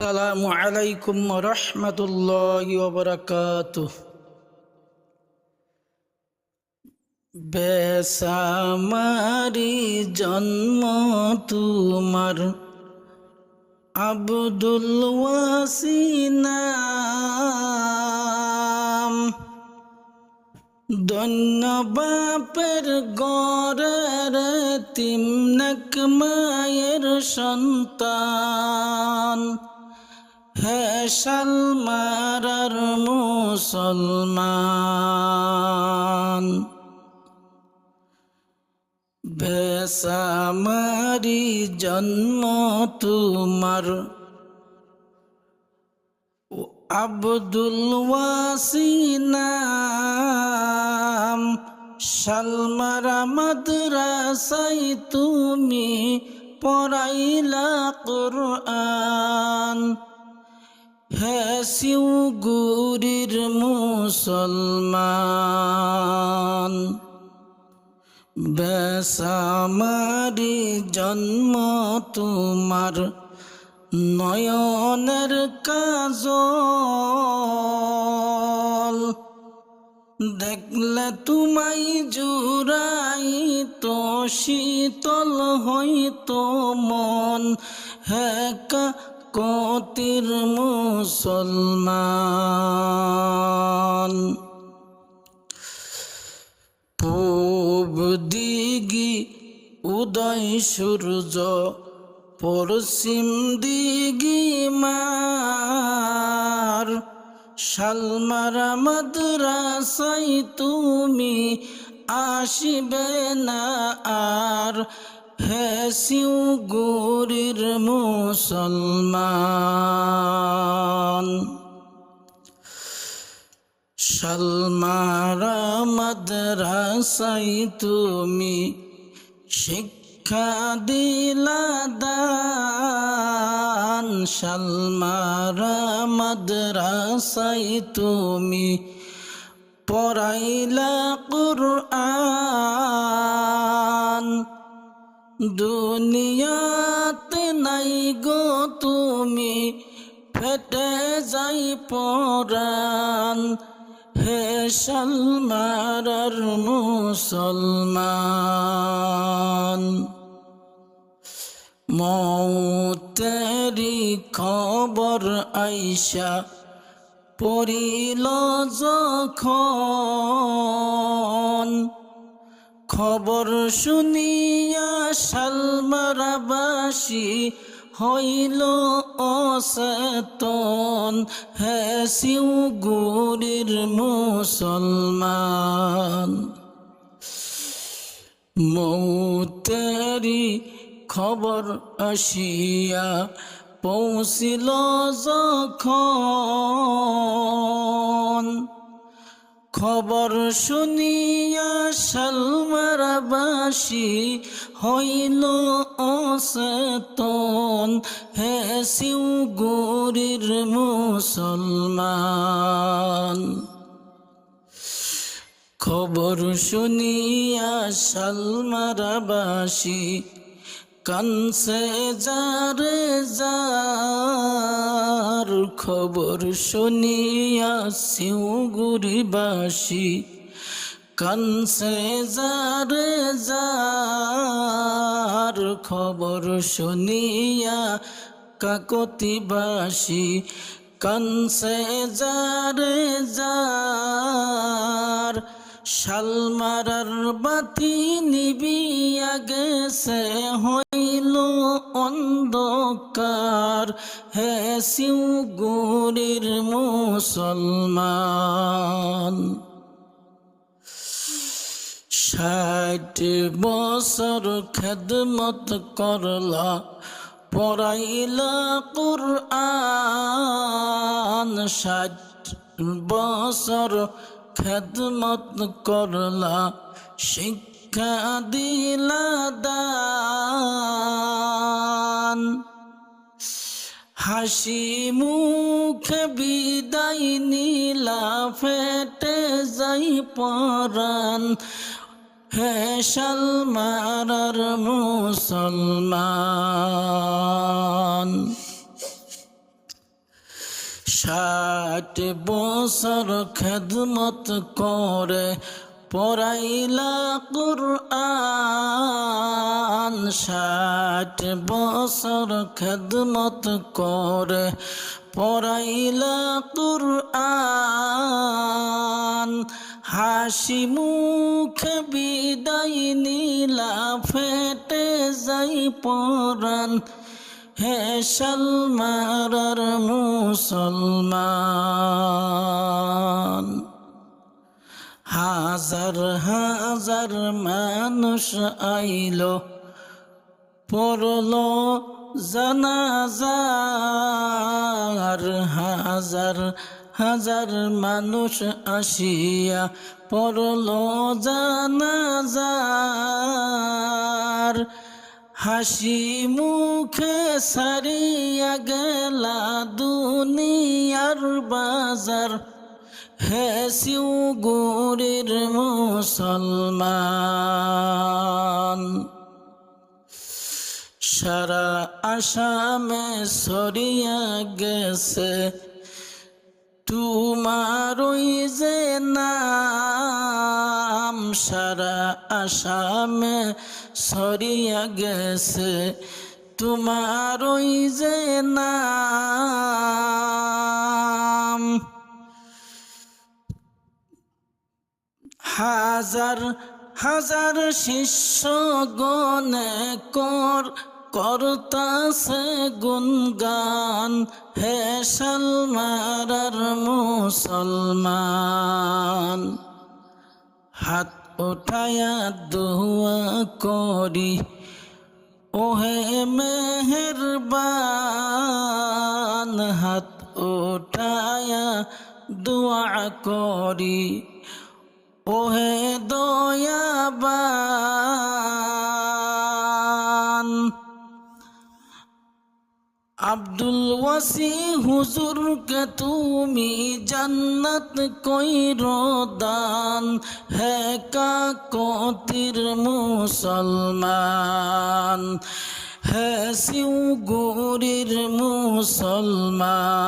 আসসালামু আলাইকুম রহমতুল্লাহি ওয়া বারাকাতুহু। বেসামারি জন্ম তোমার আব্দুল ওয়াসি নাম। ধন্য বাপের গড়ের তিমনক মায়ের সন্তান। হে শালমারার মুসলমান, বেসামারি জন্ম তোমার আব্দুল ওয়াসি নাম। শালমারা মাদ্রাসায় তুমি পড়াইলা কুরআন। হে শিউগুড়ির মুসলমান, বেসামারি জন্ম তোমার নয়নের কাজল। দেখলে তোমায় জুড়াই তো শীতল হইতো মন। হে কতির মুসলমান, পূব দিগি উদয় সূর্য, পশ্চিম দিগি মার। শালমারা মাদ্রাসায় তুমি আসিবে না আর। হে শিউগুড়ির মুসলমান, শালমারা মাদ্রাসায় তুমি শিক্ষা দিলা দান। শালমারা মাদ্রাসায় তুমি পড়াইলা কুরআন। দুনিয়াতে নাই গো তুমি ফেটে যাই পরাণ। হে শালমারার মুসলমান, মৌতেরি খবর আইসা পড়িল যখন। খবর শুনিয়া শালমারাবাসী হইল অচেতন। হে শিউগুড়ির মুসলমান, মৌতেরি খবর আসিয়া পৌঁছিল যখন। খবর শুনিয়া শালমারাবাসী হইল অচেতন। হে শিউগুড়ির মুসলমান, খবর শুনিয়া শালমারাবাসী কানছে যারে যার। খবর শুনিয়া শিউগুড়িবাসী কানছে যারে যার। খবর শুনিয়া কাকতিবাসী কানছে যারে যার। শালমারার বাতি নিবিয়া গেছে হইল অন্ধকার। হে শিউগুড়ির মুসলমান, 60 বছর খেদমত করলা পড়াইলা কুরআন। 60 বছর খেদমত করলা শিক্ষা দিলা দান। হাসি মুখে বিদায় নিলা ফেটে যাই পরাণ। হে শালমারার মুসলমান, 60 বছর খেদমত করে পড়াইলা কুরআন 60 বছর খেদমত করে পড়াইলা কুরআন হাসি মুখে বিদায় নিলা ফেটে যাই পরাণ হে শালমারার মুসলমান হাজার হাজার মানুষ আইলো পড়লো জানাজার হাজার হাজার মানুষ আসিয়া পড়লো জানাজার হাসি মুখে সারিয়া গেলা দুনিয়ার বাজার হে শিউগুড়ির মুসলমান সারা আসামে ছড়িয়া গেছে তোমার ওই যে নাম সারা আসামে ছড়িয়া গেছে তোমার ওই যে নাম হাজার হাজার শিষ্য গণে করতাছে গুনগান হে শালমারার মুসলমান হাত উঠায়া দোয়া করি ওহে মেহেরবান হাত উঠায়া দোয়া করি ওহে দয়াবান আব্দুল ওয়াসি হুজুরকে তুমি জান্নাত কইরো দান হে কাকতির মুসলমান হে শিউগুড়ির মুসলমান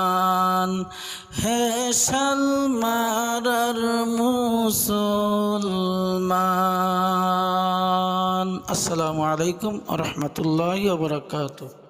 হে শালমারার মুসলমান আসসালামু আলাইকুম ওয়া রাহমাতুল্লাহি ওয়া বারাকাতুহু।